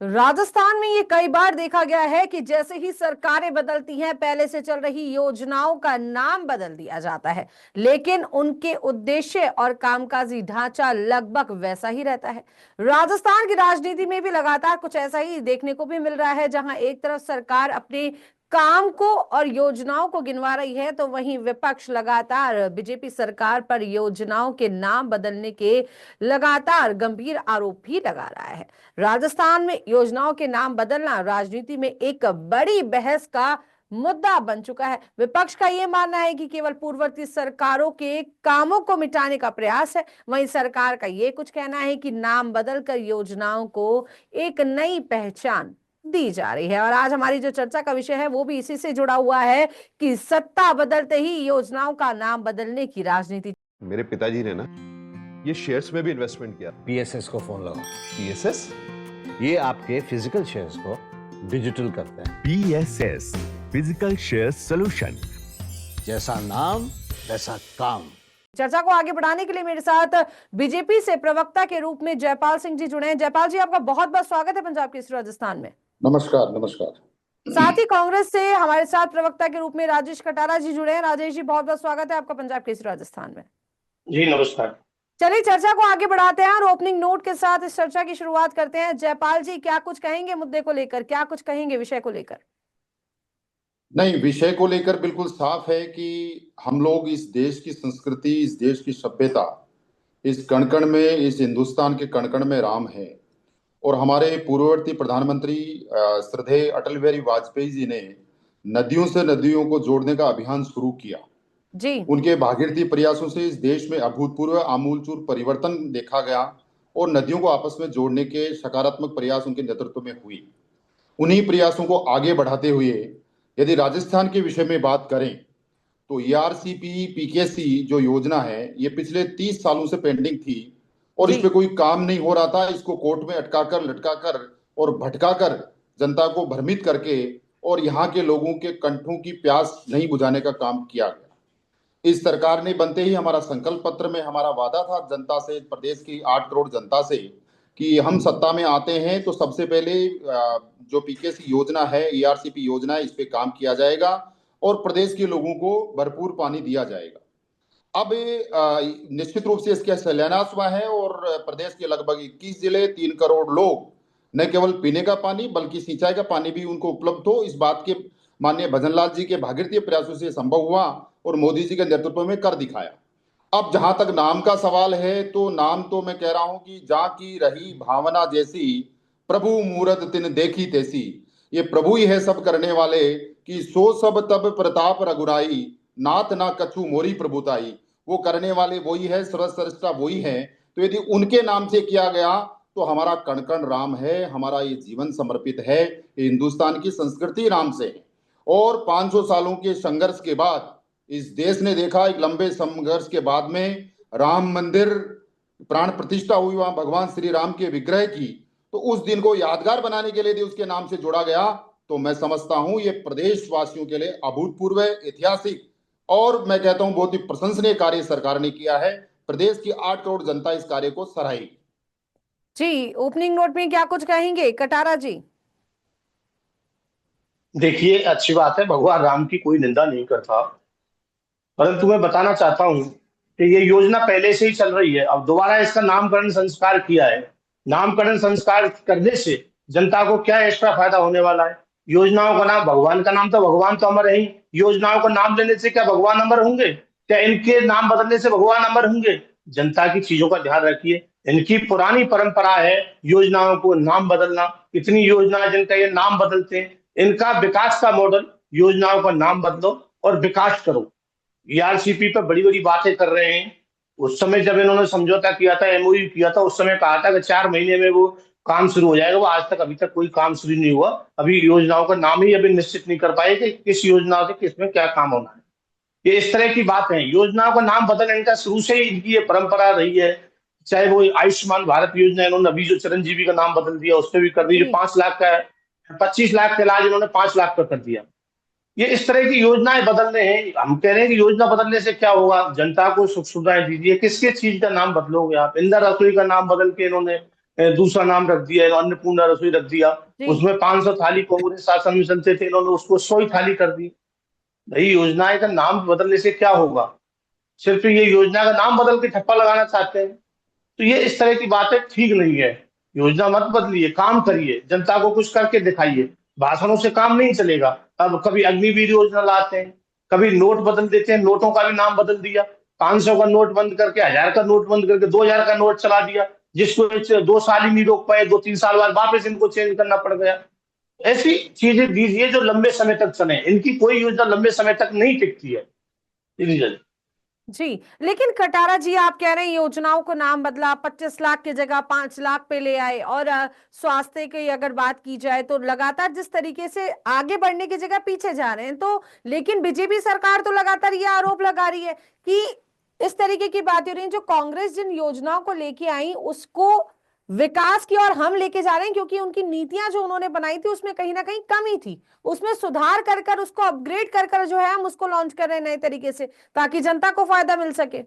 राजस्थान में ये कई बार देखा गया है कि जैसे ही सरकारें बदलती हैं, पहले से चल रही योजनाओं का नाम बदल दिया जाता है, लेकिन उनके उद्देश्य और कामकाजी ढांचा लगभग वैसा ही रहता है। राजस्थान की राजनीति में भी लगातार कुछ ऐसा ही देखने को भी मिल रहा है, जहां एक तरफ सरकार अपने काम को और योजनाओं को गिनवा रही है, तो वहीं विपक्ष लगातार बीजेपी सरकार पर योजनाओं के नाम बदलने के लगातार गंभीर आरोप भी लगा रहा है। राजस्थान में योजनाओं के नाम बदलना राजनीति में एक बड़ी बहस का मुद्दा बन चुका है। विपक्ष का यह मानना है कि केवल पूर्ववर्ती सरकारों के कामों को मिटाने का प्रयास है। वहीं सरकार का यह कुछ कहना है कि नाम बदलकर योजनाओं को एक नई पहचान दी जा रही है। और आज हमारी जो चर्चा का विषय है वो भी इसी से जुड़ा हुआ है कि सत्ता बदलते ही योजनाओं का नाम बदलने की राजनीति। मेरे पिताजी ने ना ये शेयर्स में भी इन्वेस्टमेंट किया। पीएसएस को फोन लगाओ। पीएसएस? ये आपके फिजिकल शेयर्स को डिजिटल करते हैं। PSS physical share solution. जैसा नाम वैसा काम। चर्चा को आगे बढ़ाने के लिए मेरे साथ बीजेपी से प्रवक्ता के रूप में जयपाल सिंह जी जुड़े हैं। जयपाल जी, आपका बहुत बहुत स्वागत है पंजाब केसरी राजस्थान में। नमस्कार। नमस्कार। साथ ही कांग्रेस से हमारे साथ प्रवक्ता के रूप में राजेश कटारा जी जुड़े हैं। राजेश जी, बहुत बहुत स्वागत है आपका पंजाब केसरी राजस्थान में। जी नमस्कार। चलिए चर्चा को आगे बढ़ाते हैं और ओपनिंग नोट के साथ इस चर्चा की शुरुआत करते हैं। जयपाल जी, क्या कुछ कहेंगे मुद्दे को लेकर, क्या कुछ कहेंगे विषय को लेकर? नहीं, विषय को लेकर बिल्कुल साफ है कि हम लोग इस देश की संस्कृति, इस देश की सभ्यता, इस कण-कण में, इस हिंदुस्तान के कण-कण में राम है। और हमारे पूर्ववर्ती प्रधानमंत्री श्रद्धेय अटल बिहारी वाजपेयी जी ने नदियों से नदियों को जोड़ने का अभियान शुरू किया जी। उनके भागीरथी प्रयासों से इस देश में अभूतपूर्व आमूलचूल परिवर्तन देखा गया और नदियों को आपस में जोड़ने के सकारात्मक प्रयास उनके नेतृत्व में हुई। उन्हीं प्रयासों को आगे बढ़ाते हुए यदि राजस्थान के विषय में बात करें तो ईआरसीपी पीकेसी जो योजना है ये पिछले 30 सालों से पेंडिंग थी और इस पे कोई काम नहीं हो रहा था। इसको कोर्ट में अटकाकर, लटकाकर और भटकाकर जनता को भ्रमित करके और यहाँ के लोगों के कंठों की प्यास नहीं बुझाने का काम किया गया। इस सरकार ने बनते ही हमारा संकल्प पत्र में हमारा वादा था जनता से, प्रदेश की 8 करोड़ जनता से, कि हम सत्ता में आते हैं तो सबसे पहले जो पीकेसी योजना है, ईआरसीपी योजना है, इस पे काम किया जाएगा और प्रदेश के लोगों को भरपूर पानी दिया जाएगा। अब निश्चित रूप से इसका शिलान्यास हुआ है और प्रदेश के लगभग 21 जिले, 3 करोड़ लोग न केवल पीने का पानी बल्कि सिंचाई का पानी भी उनको उपलब्ध हो, इस बात के माननीय भजनलाल जी के भागीरथी प्रयासों से संभव हुआ और मोदी जी के नेतृत्व में कर दिखाया। अब जहां तक नाम का सवाल है तो नाम तो मैं कह रहा हूं कि जा की रही भावना जैसी, प्रभु मूरत तिन देखी तैसी। ये प्रभु ही है सब करने वाले कि सो सब तब प्रताप रघुराई, नाथ ना कछु मोरी प्रभुताई। वो करने वाले वही है, सर्वश्रेष्ठा वही है। तो यदि उनके नाम से किया गया तो हमारा कण कण राम है, हमारा ये जीवन समर्पित है, ये हिंदुस्तान की संस्कृति राम से है। और 500 सालों के संघर्ष के बाद इस देश ने देखा, एक लंबे संघर्ष के बाद में राम मंदिर प्राण प्रतिष्ठा हुई वहां भगवान श्री राम के विग्रह की, तो उस दिन को यादगार बनाने के लिए यदि उसके नाम से जोड़ा गया तो मैं समझता हूं ये प्रदेशवासियों के लिए अभूतपूर्व, ऐतिहासिक और मैं कहता हूं बहुत ही प्रशंसनीय कार्य सरकार ने किया है। प्रदेश की 8 करोड़ जनता इस कार्य को सराही। जी, ओपनिंग नोट में क्या कुछ कहेंगे कटारा जी? देखिए, अच्छी बात है, भगवान राम की कोई निंदा नहीं करता, परंतु मैं बताना चाहता हूं कि ये योजना पहले से ही चल रही है। अब दोबारा इसका नामकरण संस्कार किया है। नामकरण संस्कार करने से जनता को क्या एक्स्ट्रा फायदा होने वाला है? योजनाओं का नाम, भगवान का नाम तो भगवान तो अमर है ही। योजनाओं का नाम लेने से क्या भगवान अमर होंगे? क्या इनके नाम बदलने से भगवान अमर होंगे? जनता की चीजों का ध्यान रखिए। इनकी पुरानी परंपरा है योजनाओं को नाम बदलना। इतनी योजना जिनका ये नाम बदलते हैं, इनका विकास का मॉडल, योजनाओं का नाम बदलो और विकास करो। ईआरसीपी पर बड़ी बड़ी बातें कर रहे हैं। उस समय जब इन्होंने समझौता किया था, एमओयू किया था, उस समय कहा था कि 4 महीने में वो काम शुरू हो जाएगा। वो आज तक अभी तक कोई काम शुरू नहीं हुआ। अभी योजनाओं का नाम ही अभी निश्चित नहीं कर पाए कि किस योजना से किसमें क्या काम होना है। ये इस तरह की बात है। योजनाओं का नाम बदलने का शुरू से ही इनकी ये परंपरा रही है। चाहे वो आयुष्मान भारत योजना, इन्होंने अभी जो चिरंजीवी का नाम बदल दिया, उसमें भी कर दी। जो 5 लाख का है, 25 लाख का इलाज इन्होंने 5 लाख का कर दिया। ये इस तरह की योजनाएं बदलने हैं। हम कह रहे हैं कि योजना बदलने से क्या होगा? जनता को सुख सुविधाएं दीजिए। किसके चीज का नाम बदलोगे आप? इंदिरा रसोई का नाम बदल के इन्होंने दूसरा नाम रख दिया, अन्नपूर्णा रसोई रख दिया। जी। उसमें 500 थाली कांग्रेस शासन में चलते थे, इन्होंने उसको 100 ही थाली कर दी। भाई योजनाएं का नाम बदलने से क्या होगा? सिर्फ ये योजना का नाम बदल के ठप्पा लगाना चाहते हैं। तो ये इस तरह की बातें ठीक नहीं है। योजना मत बदलिए, काम करिए, जनता को कुछ करके दिखाइए। भाषणों से काम नहीं चलेगा। अब कभी अग्निवीर योजना लाते हैं, कभी नोट बदल देते हैं, नोटों का भी नाम बदल दिया। 500 का नोट बंद करके, 1000 का नोट बंद करके 2000 का नोट चला दिया, जिसको 2 साल ही नहीं रोक पाए, 2-3 साल बाद वापस इनको चेंज करना पड़ गया। ऐसी चीजें दीजिए जो लंबे समय तक चले। इनकी कोई योजना लंबे समय तक नहीं टिकती है। जी, लेकिन कटारा जी, आप कह रहे हैं योजनाओं को नाम बदला, 25 लाख की जगह 5 लाख पे ले आए, और स्वास्थ्य की अगर बात की जाए तो लगातार जिस तरीके से आगे बढ़ने की जगह पीछे जा रहे हैं, तो लेकिन बीजेपी सरकार तो लगातार ये आरोप लगा रही है कि इस तरीके की बातें हो रही हैं, जो कांग्रेस जिन योजनाओं को लेके आई उसको विकास की ओर हम लेके जा रहे हैं, क्योंकि उनकी नीतियां जो उन्होंने बनाई थी उसमें कहीं ना कहीं कमी थी, उसमें सुधार कर कर उसको अपग्रेड कर कर जो है हम उसको लॉन्च कर रहे हैं नए तरीके से, ताकि जनता को फायदा मिल सके।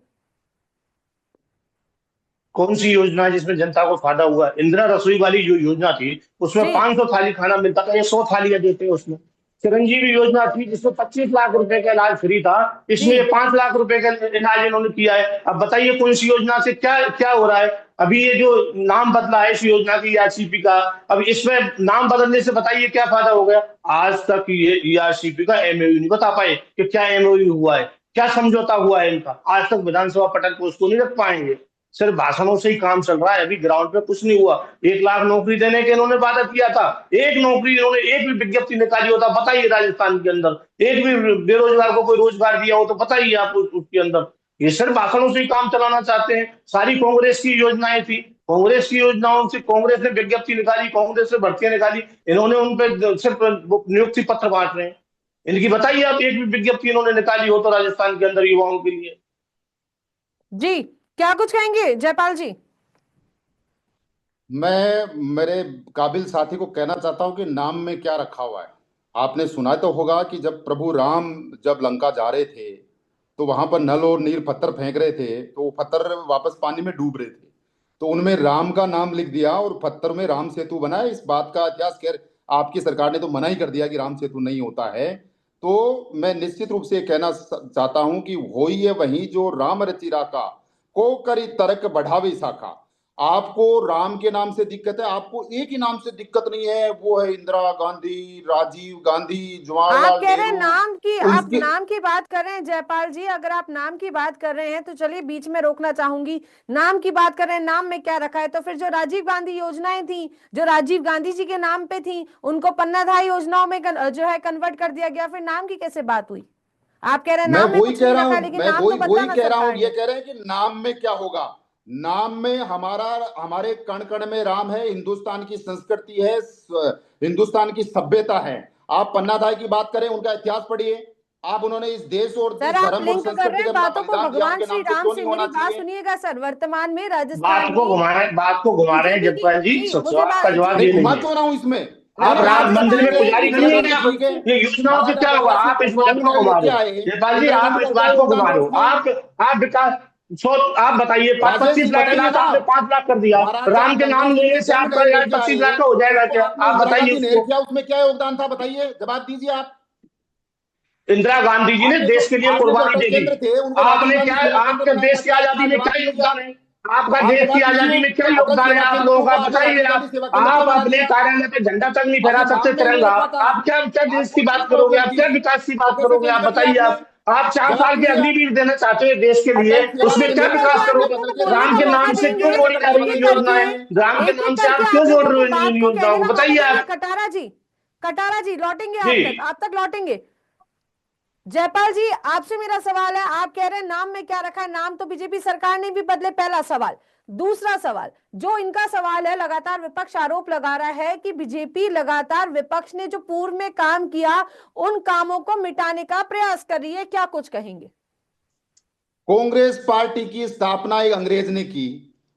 कौन सी योजना है जिसमें जनता को फायदा हुआ? इंदिरा रसोई वाली जो योजना थी उसमें 500 थाली खाना मिलता था, ये 100 थालियां देते हैं उसमें। चिरंजीवी योजना थी जिसमें 25 लाख रुपए का इलाज फ्री था, इसमें 5 लाख रुपए का इलाज इन्होंने किया है। अब बताइए कौन सी योजना से क्या क्या हो रहा है? अभी ये जो नाम बदला है इस योजना की, ईआरसीपी का, अब इसमें नाम बदलने से बताइए क्या फायदा हो गया? आज तक ये ईआरसीपी का एमओयू नहीं बता पाए कि क्या एमओयू हुआ है, क्या समझौता हुआ है इनका। आज तक विधानसभा पटल को उसको नहीं रख पाएंगे। सिर्फ भाषणों से ही काम चल रहा है, अभी ग्राउंड पे कुछ नहीं हुआ। 1 लाख नौकरी देने के इन्होंने वादा किया था, एक नौकरी इन्होंने एक भी विज्ञप्ति निकाली होता बताइए राजस्थान के अंदर। एक भी बेरोजगार को कोई रोजगार दिया हो तो बताइए आप उसके अंदर। ये सिर्फ भाषणों से ही काम चलाना चाहते हैं। सारी कांग्रेस की योजनाएं थी, कांग्रेस की योजनाओं से कांग्रेस ने विज्ञप्ति निकाली, कांग्रेस से भर्तियां निकाली, इन्होंने उन पर सिर्फ नियुक्ति पत्र बांट रहे हैं। इनकी बताइए आप एक भी विज्ञप्ति इन्होंने निकाली हो तो राजस्थान के अंदर युवाओं के लिए। जी, क्या कुछ कहेंगे जयपाल जी? मैं मेरे काबिल साथी को कहना चाहता हूं कि नाम में क्या रखा हुआ है। आपने सुना तो होगा कि जब प्रभु राम जब लंका जा रहे थे तो वहां पर नल और नीर पत्थर फेंक रहे थे, तो वो पत्थर वापस पानी में डूब रहे थे, तो उनमें राम का नाम लिख दिया और पत्थर में राम सेतु बना है। इस बात का इतिहास, खैर आपकी सरकार ने तो मना ही कर दिया कि राम सेतु नहीं होता है। तो मैं निश्चित रूप से कहना चाहता हूं कि होई है वही जो राम रचिरा का को करी तर्क बढ़ावी शाखा। आपको राम के नाम से दिक्कत है, आपको एक ही नाम से दिक्कत नहीं है, वो है इंदिरा गांधी, राजीव गांधी, आप जवाहरलाल कह रहे हैं नेहरू। नाम की, आप उनके नाम की बात कर रहे हैं जयपाल जी, अगर आप नाम की बात कर रहे हैं तो चलिए बीच में रोकना चाहूंगी। नाम की बात कर रहे हैं, नाम में क्या रखा है? तो फिर जो राजीव गांधी योजनाएं थी, जो राजीव गांधी जी के नाम पे थी, उनको पन्नाधाय योजनाओं में जो है कन्वर्ट कर दिया गया, फिर नाम की कैसे बात हुई? आप कह रहे हैं मैं नाम में वही कुछ कह नहीं रहा रखा, हूं, लेकिन मैं नाम तो बदला वही ना कह रहा हूं, सरकार ये ने। कह रहे हैं कि नाम में क्या होगा। नाम में हमारे कण कण में राम है, हिंदुस्तान की संस्कृति है, हिंदुस्तान की सभ्यता है। आप पन्नाधाय की बात करें, उनका इतिहास पढ़िए आप, उन्होंने इस देश और सर, इस आप धर्म और लिंक कर रहे संस्कृति हैं का अपना बातों को बलिदान दिया, भगवान उनके श्री नाम पे राम क्यों से। नहीं मेरी होना बात चाहिए? सुनिएगा सर, वर्तमान में बात राजस्थान को में घुमा रहे हैं बीजेपी की, जयपाल जी, जी मुझे सवाल का जवाब नहीं ये घुमा नहीं है। क्यों रहा हूं इसमें? आप राम मंदिर राजस्थान में में पुजारी नहीं बीजेपी है, ठीक है, ये योजनाओं से महाराजा क्या होगा? प्रताप आप सिंह इस बात जंग को घुमा लेके रहे हो आए, जयपाल जी, इंदिरा आप गांधी इस का क्या बात को योगदान घुमा था रहे हो। उसमें? आप विकास आप बताइए, राजेश 25 जी लाख बताइए इलाज ना। आपने 5 लाख कर दिया, महाराजा राम के नाम गंगा सिंह लेने जी से जंग आपका इलाज लेके 25 आए, लाख का हो जाएगा उसको क्या? आपने आप इंदिरा बताइए गांधी ने उसको। किया, उसमें क्या योगदान था बताइए, जवाब दीजिए आप। इंदिरा गांधी जी ने देश के लिए आपने जो कुर्बानी अटल दे दी। केंद्र थे उनको राजीव आपने गांधी क्या, खेल केंद्र आपके बनाया देश था, की क्या आजादी आप में क्या जवाब दीजिए योगदान आप। है? आपका आप देश की जवाब आजादी दीजिए। में क्या अटल योगदान है सेवा आप केंद्र लोगों को का? आपने बताइए राजीव गांधी आप। सेवा केंद्र आप क्यों बना अपने दिया? कार्यालय पे झंडा तक नहीं फहरा आपके सकते नाम में नहीं तिरंगा, रखा था, आप क्या क्या देश की आपको बात क्यों करोगे? प्रॉब्लम आप थी? क्या विकास की तो बात कैसे करोगे? चेंज आप कर दिया बताइए। आपने? आप 4 जवाब साल के दीजिए आप। अग्निवीर देना चाहते हो देश के लिए, अटल सेवा उसमें एक क्या एक केंद्र करके विकास आप आपने एक करोगे? एक बदल को के बोलने राम का के मौका नाम से क्यों देंगे। जोड़ी जा रही एक है एक करके, योजनाएं? राम के एक एक नाम से आप करके क्यों आप जोड़ लोगों रहे को हो बात इन को कहने योजनाओं का को? मौका बताइए देंगे। आप। कटारा जी, कटारा जी लौटेंगे जी आप तक लौटेंगे। जयपाल जी, आपसे मेरा सवाल है, आप कह रहे हैं नाम में क्या रखा है, नाम तो बीजेपी सरकार ने भी बदले, पहला सवाल। दूसरा सवाल, जो इनका सवाल है, लगातार विपक्ष आरोप लगा रहा है कि बीजेपी लगातार विपक्ष ने जो पूर्व में काम किया उन कामों को मिटाने का प्रयास कर रही है, क्या कुछ कहेंगे? कांग्रेस पार्टी की स्थापना एक अंग्रेज ने की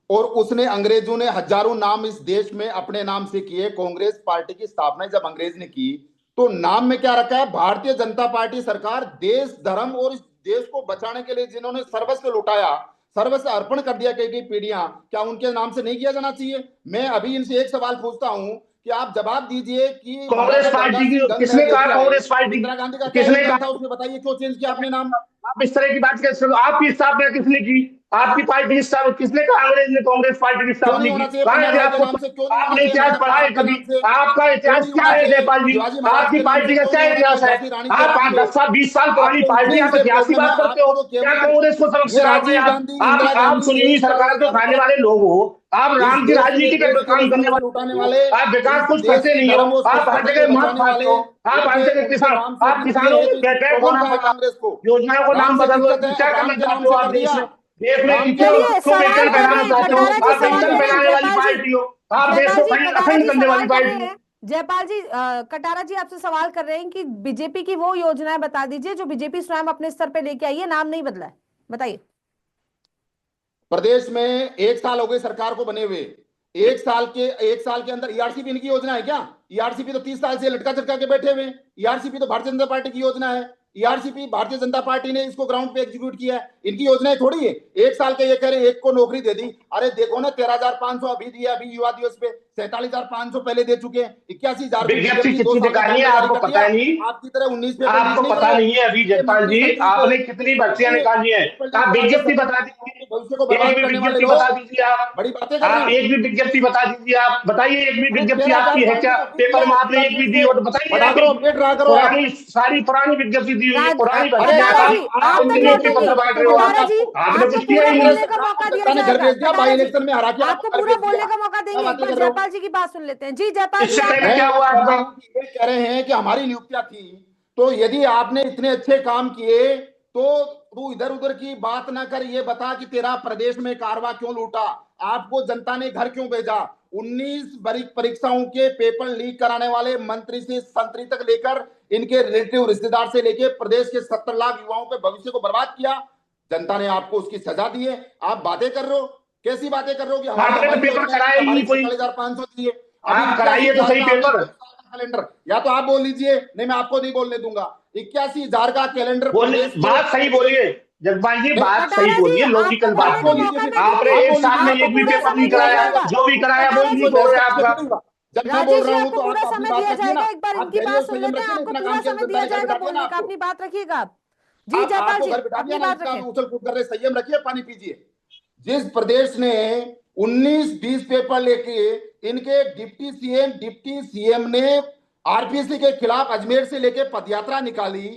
और उसने, अंग्रेजों ने हजारों नाम इस देश में अपने नाम से किए। कांग्रेस पार्टी की स्थापना जब अंग्रेज ने की तो नाम में क्या रखा है? भारतीय जनता पार्टी सरकार, देश धर्म और इस देश को बचाने के लिए जिन्होंने सर्वस्व लुटाया, सर्वस्व अर्पण कर दिया कई कई पीढ़ियां, क्या उनके नाम से नहीं किया जाना चाहिए? मैं अभी इनसे एक सवाल पूछता हूं कि आप जवाब दीजिए कि कांग्रेस पार्टी की किसने कहा? कांग्रेस पार्टी इंदिरा गांधी का क्या किसने योगदान था कहा? उसमें, बताइए क्यों चेंज किया आपने नाम? आप इस तरह की बात कैसे? आपकी स्थापना किसने की? आपकी पार्टी की स्थापना किसने कहा? अंग्रेज ने कांग्रेस पार्टी की क्यों स्थापना नहीं की? होना चाहिए कहा है पंजाबराव के आपको? नाम से? क्यों नहीं होना आपने चाहिए इतिहास महाराज पढ़ा है प्रताप के कभी? नाम से? आपका क्यों इतिहास नहीं क्या होना है चाहिए जयपाल जी? शिवाजी महाराज आपकी के नाम पार्टी से? का क्यों क्या नहीं होना इतिहास चाहिए है? झांसी रानी के आप नाम से? 10 साल 20 साल पुरानी आपको पार्टी, इतने आप से इतिहास की प्रॉब्लम है, बात करते हो? आपको तो क्या केवल कांग्रेस को सबक ये सिखाओगे राजीव आप? गांधी, इंदिरा आप गांधी चुनी हुई एक सरकार करोड़ के का खाने वाले लोग हो। आप इस राम की देश राजनीति के देश के काम करने रिसोर्स वाले लुटाने लोग हो। वाले, आप बेकार इस कुछ देश करते की नहीं हो। धर्म और आप हर स्वच्छता को जगह मार बचाने खाते वाले, हो। आप हर जगह उनके नाम से आप अभी दिए किसानों हैं, तो को इसमें क्या कौन प्रॉब्लम क्या है होगा? कांग्रेस को? योजनाओं को राम नाम से बदल दो। दिक्कत है, क्या अब राम करना के नाम चाहते हो से आप कर देश दिया। में? देश में राम कितने के चलिए क्यों सवाल मेंटेन कर रहे फैलाना हैं चाहते हो? कटारा जी, आप सवाल मेंटेन कर रहे हैं फैलाने वाली जयपाल जी। पार्टी हो। आप देश जयपाल को जी कटारा अखंड जी करने वाली सवाल कर रहे पार्टी हो। हैं। जयपाल जी कटारा जी आपसे सवाल कर रहे हैं कि बीजेपी की वो योजनाएं बता दीजिए जो बीजेपी स्वयं अपने स्तर पे लेके आई है, नाम नहीं बदला है, बताइए। प्रदेश में 1 साल हो गए सरकार को बने हुए, 1 साल के अंदर ईआरसीपी इनकी योजना है क्या? ईआरसीपी तो 30 साल से लटका चटका के बैठे हुए। ईआरसीपी तो भारतीय जनता पार्टी की योजना है। ईआरसीपी भारतीय जनता पार्टी ने इसको ग्राउंड पे एग्जीक्यूट किया है, इनकी योजनाएं थोड़ी है। 1 साल के ये कह रहे हैं एक को नौकरी दे दी, अरे देखो ना 13,500 अभी दिया, अभी युवा दिवस पे 47,500 पहले दे चुके हैं, 81,000 की विज्ञप्ति विज्ञप्ति 2 कितनी साल में निकाली काम है में जारी आपको कर पता दिया। है नहीं? आपकी तरह 19 पेपर लीक आपको नहीं पता करे। नहीं है अभी ये जयपाल मंत्री जी, समिति पे आपने कितनी भर्तियां निकाली हैं? पेपर लीक आप करा के विज्ञप्ति सरकार बता के दीजिए। भविष्य को एक बर्बाद भी करने वाले विज्ञप्ति बता लोग दीजिए आप। बड़ी बातें कर रहे आप हैं। एक भी विज्ञप्ति बता दीजिए। आप बताइए, एक भी अरे विज्ञप्ति आपकी है 13,500 क्या? अभी पेपर दिया में युवा आपने एक भी दिवस दी पे, हो तो बताइए। बढ़ा आप करो, एक अपडेट रहा करो। आप पुरानी, सारी पुरानी विज्ञप्ति दी हुई है, पुरानी अरे भर्तियां। कटारा जी आप आप तक इतनी अच्छी लौटेंगे। पत्र बांट रहे हो आप। कटारा जी आपने आपको कुछ किया पूरा ही बोलने नहीं। का मौका दिया सरकार ने घर जाएगा। भेज दिया, कटारा बाई जी इलेक्शन में हरा के आपको आपको घर पूरा भेज बोलने दिया। का मौका क्या देंगे, एक बातें बार कर रहे हो? जयपाल जी की बात सुन लेते हैं। जी जयपाल जी इससे आप पहले मैं क्या हुआ कह रहा आपका? हूं कि ये कह रहे हैं कि हमारी नियुक्तियां थी, तो यदि आपने इतने अच्छे काम किए तो तू इधर उधर की बात ना कर, ये बता कि तेरा प्रदेश में कारवा क्यों लूटा, आपको जनता ने घर क्यों भेजा? 19 परीक्षाओं के पेपर लीक कराने वाले मंत्री से संतरी तक लेकर इनके रिलेटिव रिश्तेदार से लेकर प्रदेश के 70 लाख युवाओं के भविष्य को बर्बाद किया। जनता ने आपको उसकी सजा दी है। आप बातें कर रहे हो, कैसी बातें कर रहे हो कि हमारी आपने तो हमारी पेपर योजना कराया ही हमारी नहीं कोई। 47,500 दिए, अभी आप कराइए तो 81,000 सही का आपने पेपर। 2 साल का कैलेंडर, या तो आप बोल लीजिए, नहीं मैं आपको नहीं बोलने दूंगा। 81,000 का कैलेंडर बोले, प्रदेश के, बात सही बोलिए जगपाल जी, नहीं, बात सही कटारा जी बोलिए, आपको लॉजिकल बात आप बोलने का बोल बोलिए। लीजिए मौका फिर, दे आपने देंगे। आप एक बोल साल लीजिए, में आपको एक भी पूरा पेपर समय नहीं दिया कराया, जाएगा। जो भी कराया वो कटारा जी झूठ हो रहा है आपका। जब मैं राजेश बोल जी रहा हूं आपको तो पूरा आप अपनी समय बात दिया रखिए ना। जाएगा, एक बार आप इनकी धैर्य बात और सुन संयम लेते हैं। रखिए ना, आपको इतना पूरा काम किया समय जनता दिया ने घर जाएगा बिठा दिया ना बोलने का, आपको। अपनी बात रखिएगा आप। जी आप जयपाल आपको जी घर बिठा दिया अपनी ना, बात इतना रखें। उछल कूद कर रहे, संयम रखिए, पानी पीजिए। जिस प्रदेश ने 19-20 पेपर लेके इनके डिप्टी सीएम ने आरपीसी के खिलाफ अजमेर से लेके पदयात्रा निकाली,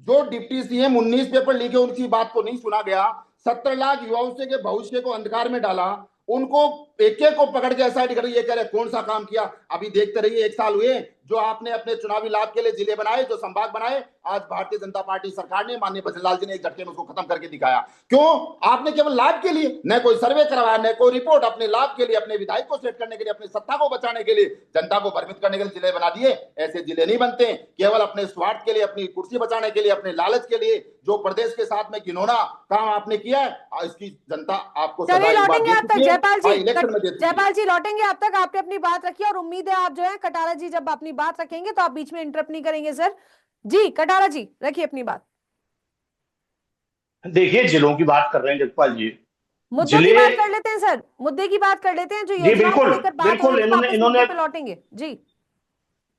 जो डिप्टी सीएम 19 पेपर लेके उनकी बात को नहीं सुना गया, 70 लाख युवाओं से के भविष्य को अंधकार में डाला, उनको एक एक को पकड़ के एसआईटी कर, ये कह रहे कौन सा काम किया? अभी देखते रहिए, 1 साल हुए जो आपने अपने चुनावी लाभ के लिए जिले बनाए, जो संभाग बनाए, आज भारतीय जनता पार्टी सरकार ने, माननीय भजनलाल जी ने एक झटके में उसको खत्म करके दिखाया। क्यों? आपने केवल लाभ के लिए, न कोई सर्वे करवाया, न कोई रिपोर्ट, अपने लाभ के लिए, अपने विधायक को सेट करने के लिए, अपनी सत्ता को बचाने के लिए, जनता को भ्रमित करने के लिए जिले बना दिए। ऐसे जिले नहीं बनते। केवल अपने स्वार्थ के लिए, अपनी कुर्सी बचाने के लिए, अपने लालच के लिए जो प्रदेश के साथ में घिनौना काम आपने किया है, इसकी जनता आपको सजा चलिए एक बार लौटेंगे दे आप तक चुकी है, जयपाल जी। इलेक्शन में दे चुकी है। जयपाल जी लौटेंगे आप तक, आपने अपनी बात रखी और उम्मीद है आप जो है कटारा जी जब अपनी बात रखेंगे तो आप बीच में इंटरप्ट नहीं करेंगे सर। जी कटारा जी रखिए अपनी बात। देखिए, जिलों की बात कर रहे हैं जगपाल जी। मुद्दों की जिले, बात कर लेते हैं सर, मुद्दे की बात कर लेते हैं, जो जी योजनाओं को बिल्कुल लेकर बात हो बिल्कुल, रही है, इन्होंने वापस इन्होंने मुद्दों पे लौटेंगे। जी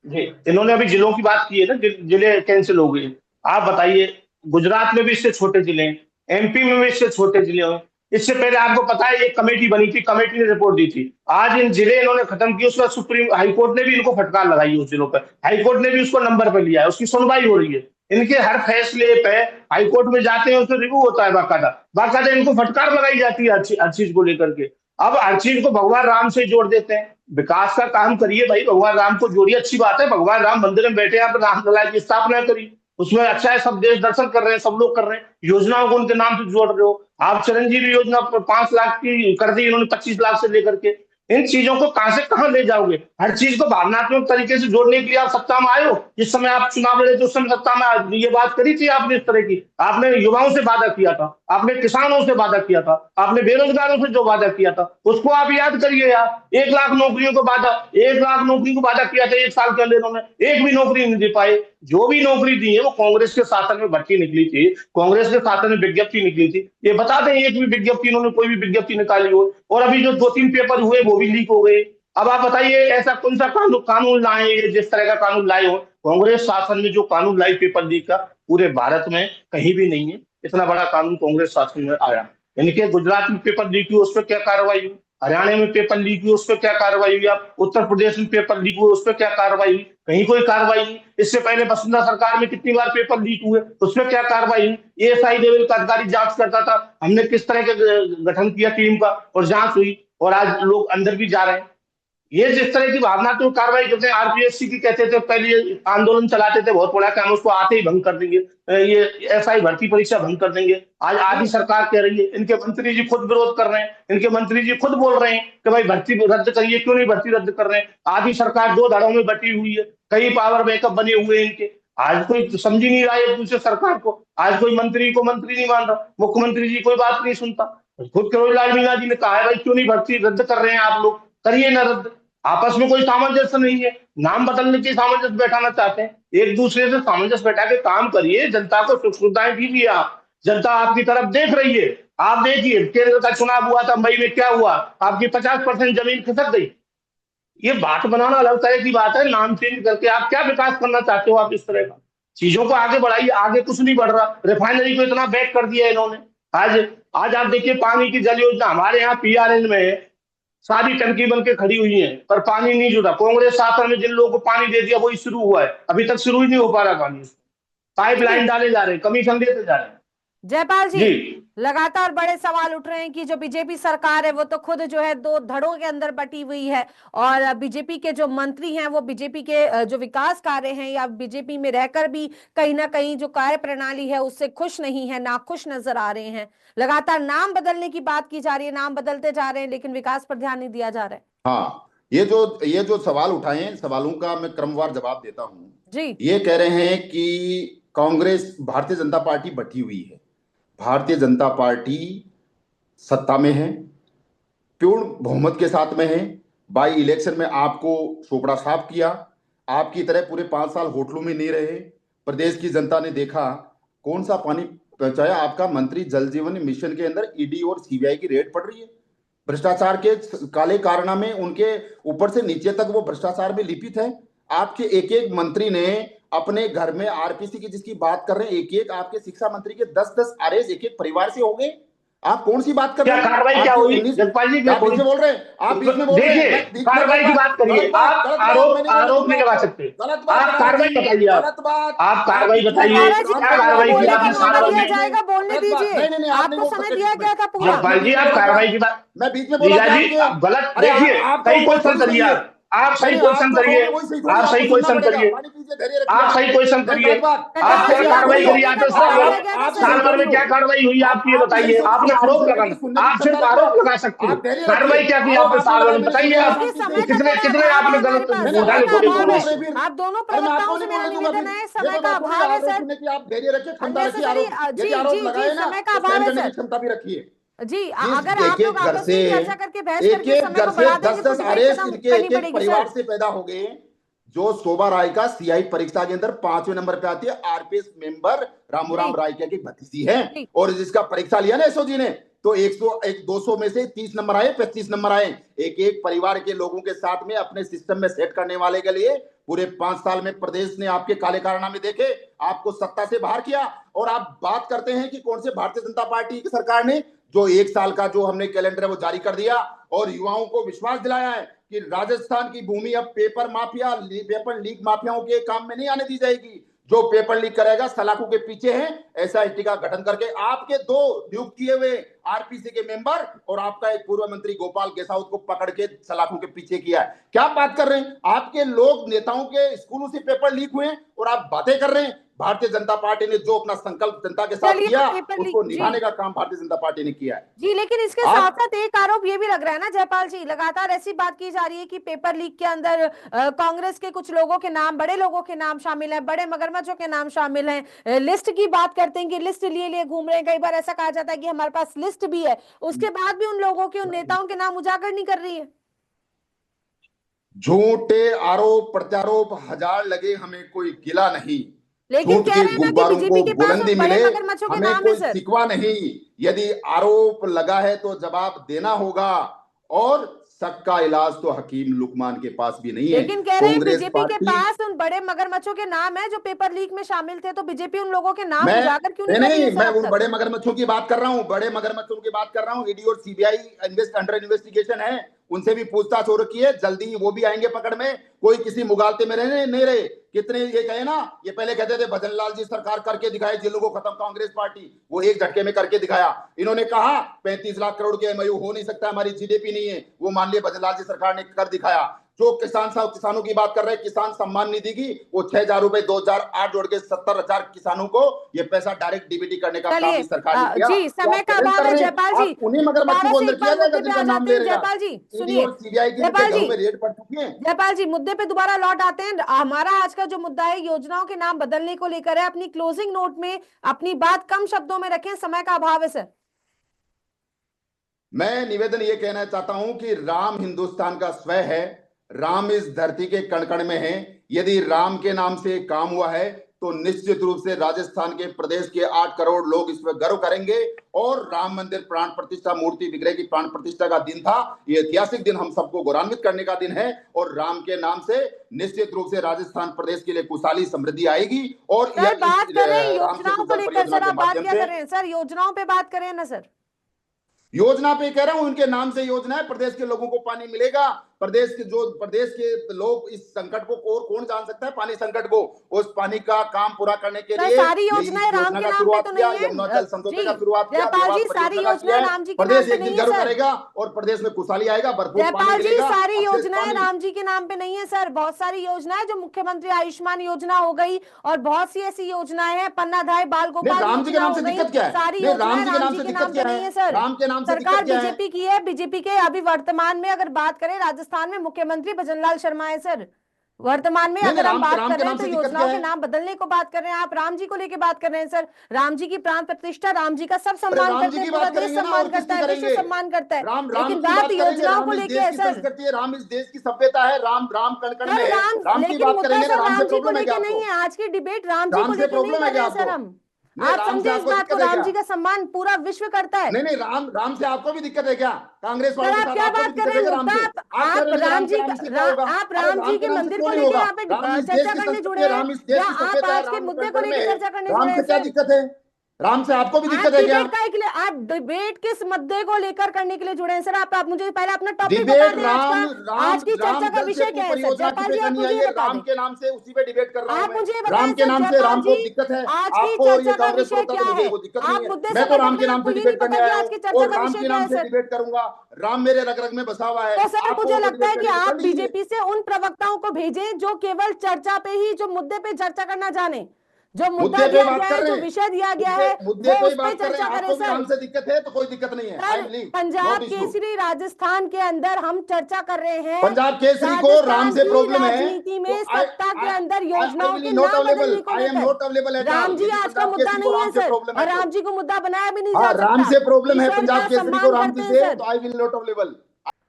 जी इन्होंने अभी जिलों की बात की है ना, जिले कैंसिल हो गए। आप बताइए, गुजरात में भी इससे छोटे जिले हैं, एमपी में भी इससे छोटे जिले हैं। इससे पहले आपको पता है एक कमेटी बनी थी, कमेटी ने रिपोर्ट दी थी। आज इन जिले इन्होंने खत्म किए, उसके बाद सुप्रीम हाईकोर्ट ने भी इनको फटकार लगाई उस जिलों पर। हाईकोर्ट ने भी उसको नंबर पर लिया है, उसकी सुनवाई हो रही है। इनके हर फैसले पे हाईकोर्ट में जाते हैं, उसमें रिव्यू होता है, बाकायदा इनको फटकार लगाई जाती है हर चीज को लेकर के। अब हर चीज को भगवान राम से जोड़ देते हैं। विकास का काम करिए भाई, भगवान राम को जोड़िए, अच्छी बात है। भगवान राम मंदिर में बैठे, आप रामलला की स्थापना करिए, उसमें अच्छा है, सब देश दर्शन कर रहे हैं, सब लोग कर रहे हैं। योजनाओं को उनके नाम से जोड़ रहे हो। आप चिरंजीवी योजना 5 लाख की कर दी इन्होंने, 25 लाख से लेकर के। इन चीजों को कहां से कहां ले जाओगे? हर चीज को भावनात्मक तरीके से जोड़ने के लिए आप सत्ता में आए हो। जिस समय आप चुनाव लड़े थे उस समय सत्ता में ये बात करी थी आपने इस तरह की। आपने युवाओं से वादा किया था, आपने किसानों से वादा किया था, आपने बेरोजगारों से जो वादा किया था उसको आप याद करिए यार। 1 लाख नौकरियों को वादा, 1 लाख नौकरी को वादा किया था 1 साल के अंदर, इन्होंने एक भी नौकरी नहीं दे पाए। जो भी नौकरी दी है वो कांग्रेस के शासन में भर्ती निकली थी, कांग्रेस के शासन में विज्ञप्ति निकली थी। ये बता दें एक भी विज्ञप्ति इन्होंने कोई भी विज्ञप्ति निकाली हो? और अभी जो 2-3 पेपर हुए वो भी लीक हो गए। अब आप बताइए ऐसा कौन सा कानून लाए, जिस तरह का कानून लाए हो? कांग्रेस शासन में जो कानून लाई पेपर लीक का, पूरे भारत में कहीं भी नहीं है इतना बड़ा कानून कांग्रेस शासन में आया। यानी कि गुजरात में पेपर लीक हुई उस पर क्या कार्रवाई हुई, हरियाणा में पेपर लीक हुई उस पर क्या कार्रवाई हुई, आप उत्तर प्रदेश में पेपर लीक हुए उस पर क्या कार्रवाई हुई? कहीं कोई कार्रवाई नहीं। इससे पहले वसुंधरा सरकार में कितनी बार पेपर लीक हुए, उस पर क्या कार्रवाई हुई? एएसआई लेवल का अधिकारी जांच करता था, हमने किस तरह के गठन किया टीम का और जांच हुई, और आज लोग अंदर भी जा रहे हैं। ये जिस तरह की भावनात्मक कार्रवाई करते हैं, आरपीएससी की कहते थे पहले आंदोलन चलाते थे बहुत बड़ा काम, उसको आते ही भंग कर देंगे, ये एसआई भर्ती परीक्षा भंग कर देंगे। आज आधी सरकार कह रही है, इनके मंत्री जी खुद विरोध कर रहे हैं, इनके मंत्री जी खुद बोल रहे हैं कि भाई भर्ती रद्द करिए, क्यों नहीं भर्ती रद्द कर रहे हैं? आधी सरकार 2 धड़ों में बटी हुई है, कई पावर बैकअप बने हुए हैं इनके। आज कोई समझ ही नहीं रहा है दूसरे सरकार को, आज कोई मंत्री को मंत्री नहीं मान रहा, मुख्यमंत्री जी कोई बात नहीं सुनता। खुद करोड़ीलाल मीणा जी ने कहा है भाई क्यों नहीं भर्ती रद्द कर रहे हैं आप लोग, करिए ना रद्द। आपस में कोई सामंजस्य नहीं है, नाम बदलने की सामंजस्य बैठाना चाहते हैं, एक दूसरे से सामंजस्य बैठा के काम करिए, जनता को सुख सुविधाएं दीजिए। आप जनता आपकी तरफ देख रही है। आप देखिए केंद्र का चुनाव हुआ था मई में, क्या हुआ? आपकी 50% जमीन खिसक गई। ये बात बनाना अलग तरह की बात है, नाम चेंज करके आप क्या विकास करना चाहते हो? आप इस तरह का चीजों को आगे बढ़ाइए, आगे कुछ नहीं बढ़ रहा। रिफाइनरी को इतना बैक कर दिया इन्होंने। आज आज आप देखिए पानी की जल योजना हमारे यहाँ पीआरएन में सारी टंकी बन के खड़ी हुई है पर पानी नहीं जुड़ा। कांग्रेस शासन में जिन लोगों को पानी दे दिया वही शुरू हुआ है, अभी तक शुरू ही नहीं हो पा रहा पानी। पाइपलाइन डाले जा रहे हैं, कमीशन देते जा रहे हैं। जयपाल जी, जी लगातार बड़े सवाल उठ रहे हैं कि जो बीजेपी सरकार है वो तो खुद जो है 2 धड़ों के अंदर बटी हुई है, और बीजेपी के जो मंत्री हैं वो बीजेपी के जो विकास कार्य हैं या बीजेपी में रहकर भी कहीं ना कहीं जो कार्य प्रणाली है उससे खुश नहीं है, नाखुश नजर आ रहे हैं। लगातार नाम बदलने की बात की जा रही है, नाम बदलते जा रहे हैं लेकिन विकास पर ध्यान नहीं दिया जा रहा है। हाँ, ये जो सवाल उठाए हैं, सवालों का मैं क्रमवार जवाब देता हूं जी। ये कह रहे हैं कि कांग्रेस भारतीय जनता पार्टी बटी हुई है। भारतीय जनता पार्टी सत्ता में है, पूर्ण बहुमत के साथ में है। बाई इलेक्शन में आपको चोपड़ा साफ किया, आपकी तरह पूरे 5 साल होटलों में नहीं रहे। प्रदेश की जनता ने देखा कौन सा पानी पहुंचाया। आपका मंत्री जल जीवन मिशन के अंदर ईडी और सीबीआई की रेड पड़ रही है। भ्रष्टाचार के काले कारनामे उनके ऊपर से नीचे तक वो भ्रष्टाचार में लिपित है। आपके एक एक मंत्री ने अपने घर में आरपीसी की जिसकी बात कर रहे हैं, एक एक आपके शिक्षा मंत्री के 10-10 आरएस एक एक परिवार से हो गए। आप कौन सी बात कर रहे हैं? क्या कार्रवाई क्या हुई जगपाल जी? आप बीच में बोल रहे हैं, आप बीच में बोल रहे हैं। देखिए कार्रवाई की बात करिए, आप आरोप नहीं लगा सकते। आप कार्रवाई बताइए, आप कार्रवाई बताइए, क्या कार्रवाई की आपने सारा में? जाएगा बोलने दीजिए, आपको समय दिया गया था पूरा। जगपाल जी आप कार्रवाई की बात, मैं बीच में बोला जी आप गलत देखिए, सही क्वेश्चन करिए, आप सही क्वेश्चन करिए, आप सही क्वेश्चन करिए, आप सही क्वेश्चन करिए। आप क्या कार्रवाई करी आपने साल भर में क्या कार्रवाई हुई आपकी ये बताइए। आपने आरोप लगाना, आप सिर्फ आरोप लगा सकते हैं, कार्रवाई क्या की आपने साल भर में बताइए। आप कितने कितने आपने गलत घोटाले खोले? आप दोनों प्रवक्ताओं से मेरा निवेदन है, समय का अभाव है सर। आप धैर्य रखिए, क्षमता रखिए, जी समय का अभाव है सर, क्षमता भी रखिए जी। अगर आप लोग आपस में चर्चा करके बहस करके एक समय घर को से बढ़ा देंगे 10-10 तो आरएस इनके करनी एक एक पड़ेगी परिवार सर। से पैदा हो गए। जो शोभा राय का सीआई परीक्षा के अंदर 5वें नंबर पे आती है, आरपीएस मेंबर रामूराम राय की भतीजी है, और जिसका परीक्षा लिया ना एसओजी ने, तो 200 में से 30 नंबर आए, 35 नंबर आए। एक एक परिवार के लोगों के साथ में अपने सिस्टम में सेट करने वाले के लिए पूरे 5 साल में प्रदेश ने आपके काले कारनामे देखे, आपको सत्ता से बाहर किया। और आप बात करते हैं कि कौन से भारतीय जनता पार्टी की सरकार ने जो 1 साल का जो हमने कैलेंडर है वो जारी कर दिया और युवाओं को विश्वास दिलाया है कि राजस्थान की भूमि अब पेपर माफिया, पेपर लीक माफियाओं के काम में नहीं आने दी जाएगी। जो पेपर लीक करेगा सलाखों के पीछे है, एसआईटी का गठन करके आपके 2 नियुक्त किए हुए आरपीसी के मेंबर और आपका एक पूर्व मंत्री गोपाल गेसाउत को पकड़ के सलाखों के पीछे किया है। क्या बात कर रहे हैं? आपके लोग नेताओं के स्कूलों से पेपर लीक हुए और आप बातें कर रहे हैं। भारतीय जनता पार्टी ने जो अपना संकल्प जनता के साथ किया उसको निभाने का काम भारतीय जनता पार्टी ने किया है जी। लेकिन इसके साथ साथ एक आरोप ये भी लग रहा है ना जयपाल जी, लगातार ऐसी बात की जा रही है कि पेपर लीक के अंदर कांग्रेस के कुछ लोगों के नाम, बड़े लोगों के नाम शामिल हैं, बड़े मगरमच्छों के नाम शामिल हैं। लिस्ट की बात करते हैं कि लिस्ट लिए घूम रहे हैं। कई बार ऐसा कहा जाता है कि हमारे पास लिस्ट भी है, उसके बाद भी उन लोगों के, उन नेताओं के नाम उजागर नहीं कर रही है। झूठे आरोप प्रत्यारोप हजार लगे, हमें कोई गिला नहीं। लेकिन कह रहे हैं ना कि बीजेपी के पास बुलंदी बड़े मिले, मगरमच्छों के हमें नाम है कोई सर। सिकवा नहीं। यदि आरोप लगा है तो जवाब देना होगा, और शक का इलाज तो हकीम लुकमान के पास भी नहीं है। लेकिन कह रहे हैं बीजेपी के पास उन बड़े मगरमच्छों के नाम है जो पेपर लीक में शामिल थे, तो बीजेपी उन लोगों के नाम उजागर क्यों नहीं कर रही है? मैं उन बड़े मगरमच्छों की बात कर रहा हूं, बड़े मगरमच्छों की बात कर रहा हूं। ईडी और सीबीआई अंडर इन्वेस्टिगेशन है, उनसे भी पूछताछ हो रखी है, जल्दी वो भी आएंगे पकड़ में। कोई किसी मुगालते में रहने नहीं रहे। कितने ये कहे ना, ये पहले कहते थे भजन लाल जी सरकार करके दिखाए जिलों को खत्म कांग्रेस पार्टी, वो एक झटके में करके दिखाया। इन्होंने कहा 35 लाख करोड़ के एमओयू हो नहीं सकता, हमारी जीडीपी नहीं है, वो मान लिया भजन लाल जी सरकार ने कर दिखाया। जो किसानों की बात कर रहे हैं, किसान सम्मान निधि की वो 6,000 रुपए 2008 जोड़ के 70,000 किसानों को ये पैसा डायरेक्ट डीबीटी करने का काम इस सरकार ने किया। जी, समय का अभाव है जयपाल जी, उन्हीं मगरमच्छों को अंदर किया जाएगा जिनका नाम ले रहे हैं। जयपाल जी सुनिए, जयपाल जी मुद्दे पे दोबारा लौट आते हैं। हमारा आज का जो मुद्दा है योजनाओं के नाम बदलने को लेकर है। अपनी क्लोजिंग नोट में अपनी बात कम शब्दों में रखें, समय का अभाव है सर। मैं निवेदन ये कहना चाहता हूं कि राम हिंदुस्तान का स्वय है, राम इस धरती के कण कण में है। यदि राम के नाम से काम हुआ है तो निश्चित रूप से राजस्थान के प्रदेश के 8 करोड़ लोग इस पर गर्व करेंगे। और राम मंदिर प्राण प्रतिष्ठा, मूर्ति विग्रह की प्राण प्रतिष्ठा का दिन था, ये ऐतिहासिक दिन हम सबको गौरवान्वित करने का दिन है। और राम के नाम से निश्चित रूप से राजस्थान प्रदेश के लिए खुशहाली समृद्धि आएगी। और बात कर रहे हैं योजनाओं को लेकर सर, आप बात क्या कर रहे हैं सर? योजनाओं पे बात करें ना सर। योजना पे कह रहा हूं, उनके नाम से योजना है, प्रदेश के लोगों को पानी मिलेगा। प्रदेश के लोग इस संकट को और कौन जान सकता है, पानी संकट को, उस पानी का काम पूरा करने के लिए सारी योजनाएं राम के नाम पे तो नहीं है। यमुना जल समझौते का शुरुआत किया, सारी योजनाएं राम जी के नाम प्रदेश पे एक नहीं दिन है गर्व सर। करेगा और प्रदेश में खुशहाली आएगा, भरपूर पानी जयपाल जी मिलेगा। सारी योजनाएं राम जी के नाम पे नहीं है सर। बहुत सारी योजनाएं जो मुख्यमंत्री आयुष्मान योजना हो गई और बहुत सी ऐसी योजनाएं हैं, पन्नाधाय बाल गोपाल राम जी के नाम से दिक्कत क्या है? सारी योजनाएं राम जी के नाम पे नहीं है सर। राम के नाम से सरकार बीजेपी की है। बीजेपी के अभी वर्तमान में अगर बात करें, राजस्थान में मुख्यमंत्री भजन लाल शर्मा है सर। वर्तमान में अगर हम बात कर रहे हैं तो योजनाओं के नाम बदलने को बात कर रहे हैं। आप राम जी को लेके बात कर रहे हैं सर। राम जी की प्राण प्रतिष्ठा, राम जी का सब सम्मान करते हैं, पूरा देश सम्मान करता है, विश्व सम्मान करता है। लेकिन बात योजनाओं को लेके है सर। राम इस देश की सभ्यता है, राम कण कण में है। राम की बात करेंगे ना, राम जी को लेके नहीं है आज की डिबेट। राम जी को लेके नहीं कर रहे हैं सर हम। आप समझे इस बात को, राम जी का सम्मान पूरा विश्व करता है। नहीं राम से आपको भी दिक्कत है क्या? कांग्रेस वाले आप क्या बात कर रहे हैं? आप राम जी के मंदिर को लेकर यहाँ पे चर्चा करने जुड़े हैं या आप आज के मुद्दे को लेकर चर्चा करने जुड़े हैं? क्या दिक्कत है? राम से आपको भी दिक्कत है क्या? आप डिबेट किस मुद्दे को लेकर करने के लिए जुड़े हैं सर? आप मुझे पहले अपना टॉपिक बता दें। आज की चर्चा का विषय क्या है सर? जयपाल जी आप मुझे बता दें। राम के नाम से उसी पे डिबेट कर रहा हूं। आप मुझे राम के नाम से राम को दिक्कत है। आज की चर्चा का विषय क्या है? आप मुद्दे से राम के नाम से डिबेट करने आया आज की चर्चा का विषय क्या है सर? डिबेट करूंगा। राम मेरे रग रग में बसा हुआ है। तो सर मुझे लगता है कि आप बीजेपी से उन प्रवक्ताओं को भेजें जो केवल चर्चा पे ही, जो मुद्दे पे चर्चा करना जाने, जो मुद्दा दिया गया है, जो विषय दिया गया है, मुद्दे पे बात कर रहे हैं। करें आपको सर। राम से दिक्कत है तो कोई दिक्कत नहीं है। पंजाब केसरी राजस्थान के अंदर हम चर्चा कर रहे हैं। पंजाब केसरी को राम से प्रॉब्लम है। राजनीति में सत्ता के अंदर योजनाओं के नाम बदलने को लेकर राम जी आज का मुद्दा नहीं है सर, और राम जी को मुद्दा बनाया भी नहीं जा सकता। राम से प्रॉब्लम है पंजाब केसरी को राम जी से, तो आई विल नॉट अवेलेबल।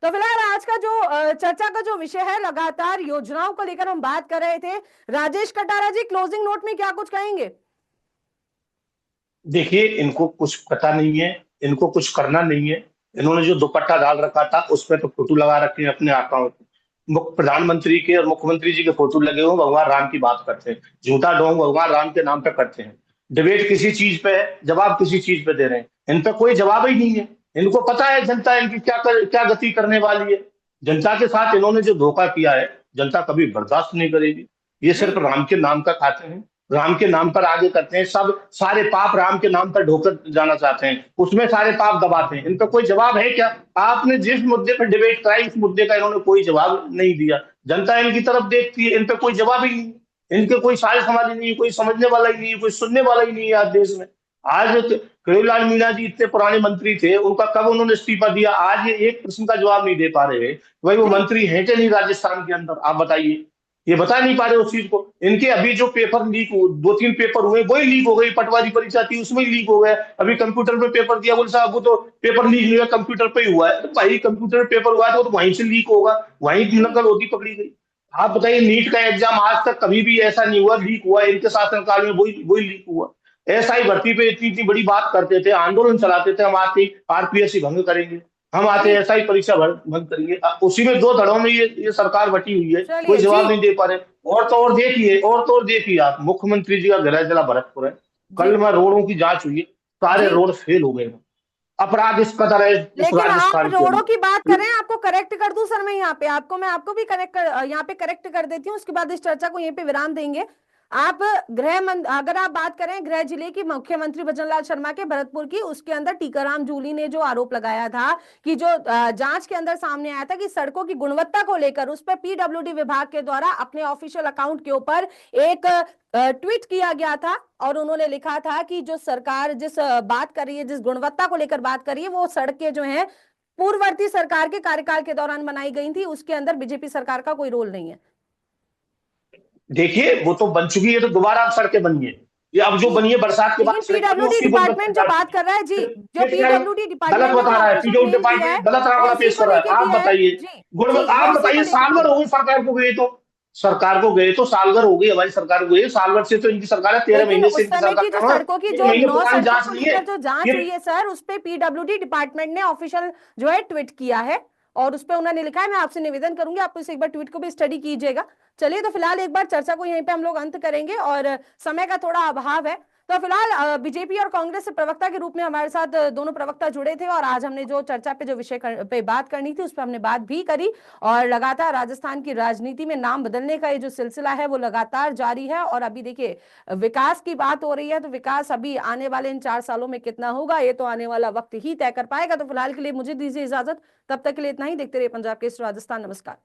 तो फिलहाल आज का जो चर्चा का जो विषय है, लगातार योजनाओं को लेकर हम बात कर रहे थे। राजेश कटारा जी, क्लोजिंग नोट में क्या कुछ कहेंगे? देखिए, इनको कुछ पता नहीं है, इनको कुछ करना नहीं है। इन्होंने जो दुपट्टा डाल रखा था उस पर तो फोटो लगा रखे हैं अपने अकाउंट। प्रधानमंत्री के और मुख्यमंत्री जी के फोटो लगे हुए, भगवान राम की बात करते हैं। झूठा ढोंग भगवान राम के नाम पे करते हैं। डिबेट किसी चीज पे है, जवाब किसी चीज पे दे रहे हैं। इन पे कोई जवाब ही नहीं है। इनको पता है जनता इनकी क्या गति करने वाली है। जनता के साथ इन्होंने जो धोखा किया है, जनता कभी बर्दाश्त नहीं करेगी। ये सिर्फ राम के नाम का खाते हैं। राम के नाम पर आगे करते हैं, सब सारे पाप राम के नाम पर ढोकर जाना चाहते हैं, उसमें सारे पाप दबाते हैं। इनका कोई जवाब है क्या? आपने जिस मुद्दे पर डिबेट कराई उस मुद्दे का इन्होंने कोई जवाब नहीं दिया। जनता इनकी तरफ देखती है, इन पे कोई जवाब ही नहीं, इनके कोई साज समाज ही नहीं, कोई समझने वाला ही नहीं, कोई सुनने वाला ही नहीं है आज देश में। आज करीमलाल मीणा जी इतने पुराने मंत्री थे, उनका कब उन्होंने इस्तीफा दिया? आज ये एक प्रश्न का जवाब नहीं दे पा रहे भाई वो मंत्री हैं कि नहीं राजस्थान के अंदर, आप बताइए। ये बता नहीं पा रहे उस चीज को। इनके अभी जो पेपर लीक, 2-3 पेपर हुए वही लीक हो गई, पटवारी परीक्षा थी उसमें लीक हो गया। अभी कंप्यूटर पे पेपर दिया, बोले साहब वो तो पेपर लीक नहीं हुआ, कंप्यूटर पे ही हुआ है। तो भाई कंप्यूटर पे पेपर हुआ है तो वहीं से लीक होगा, वहीं नकल होती पकड़ी गई। आप बताइए, नीट का एग्जाम आज तक कभी भी ऐसा नहीं हुआ लीक हुआ, इनके शासनकाल में वही लीक हुआ। एसआई भर्ती पे इतनी इतनी बड़ी बात करते थे, आंदोलन चलाते थे, हम आते आरपीएससी भंग करेंगे, हम आते एसआई परीक्षा भंग करेंगे। उसी में 2 धड़ों में ये सरकार बटी हुई है, कोई जवाब नहीं दे पा रहे। और तो और देखिए आप, मुख्यमंत्री जी का गृह जिला भरतपुर है, कल में रोडों की जांच हुई, सारे रोड फेल हो गए। अपराध इस कदर है इस लेकिन आप राजस्थान रोडों की बात कर रहे हैं, आपको करेक्ट कर दूं सर मैं यहाँ पे, आपको भी यहाँ पे करेक्ट कर देती हूँ, उसके बाद इस चर्चा को यहीं पे विराम देंगे। आप अगर आप बात करें गृह जिले की मुख्यमंत्री भजनलाल शर्मा के भरतपुर की, उसके अंदर टीकाराम जूली ने जो आरोप लगाया था कि जो जांच के अंदर सामने आया था कि सड़कों की गुणवत्ता को लेकर उस पर पीडब्ल्यूडी विभाग के द्वारा अपने ऑफिशियल अकाउंट के ऊपर एक ट्वीट किया गया था और उन्होंने लिखा था कि जो सरकार जिस बात कर रही है, जिस गुणवत्ता को लेकर बात कर रही है, वो सड़कें जो है पूर्ववर्ती सरकार के कार्यकाल के दौरान बनाई गई थी, उसके अंदर बीजेपी सरकार का कोई रोल नहीं है। देखिए वो तो बन चुकी है, तो दोबारा अब सड़कें बनी है, ये अब जो बनी है बरसात के बाद। पीडब्ल्यूडी डिपार्टमेंट जो बात कर रहा है जी, जो पीडब्ल्यूडी डिपार्टमेंट गलत बता रहा है, पीडब्ल्यूडी डिपार्टमेंट गलत आंकड़ा पेश कर रहा है। आप बताइए साल भर हो गई सरकार को गए, तो सरकार को गए तो साल भर हो गई, हमारी सरकार को गई साल भर से, तो इनकी सरकार है 13 महीने से सड़कों की जो 9 सड़कों की जो जांच हुई है सर, उस पे पीडब्ल्यूडी डिपार्टमेंट ने ऑफिशियल जो है ट्वीट किया है और उस पे उन्होंने लिखा है। मैं आपसे निवेदन करूंगी आप इस एक बार ट्वीट को भी स्टडी कीजिएगा। चलिए, तो फिलहाल एक बार चर्चा को यहीं पे हम लोग अंत करेंगे और समय का थोड़ा अभाव है, तो फिलहाल बीजेपी और कांग्रेस से प्रवक्ता के रूप में हमारे साथ दोनों प्रवक्ता जुड़े थे और आज हमने जो चर्चा पे जो विषय पे बात करनी थी उस पर हमने बात भी करी। और लगातार राजस्थान की राजनीति में नाम बदलने का ये जो सिलसिला है वो लगातार जारी है और अभी देखिए विकास की बात हो रही है, तो विकास अभी आने वाले इन 4 सालों में कितना होगा ये तो आने वाला वक्त ही तय कर पाएगा। तो फिलहाल के लिए मुझे दीजिए इजाजत, तब तक के लिए इतना ही। देखते रहिए पंजाब केसरी राजस्थान। नमस्कार।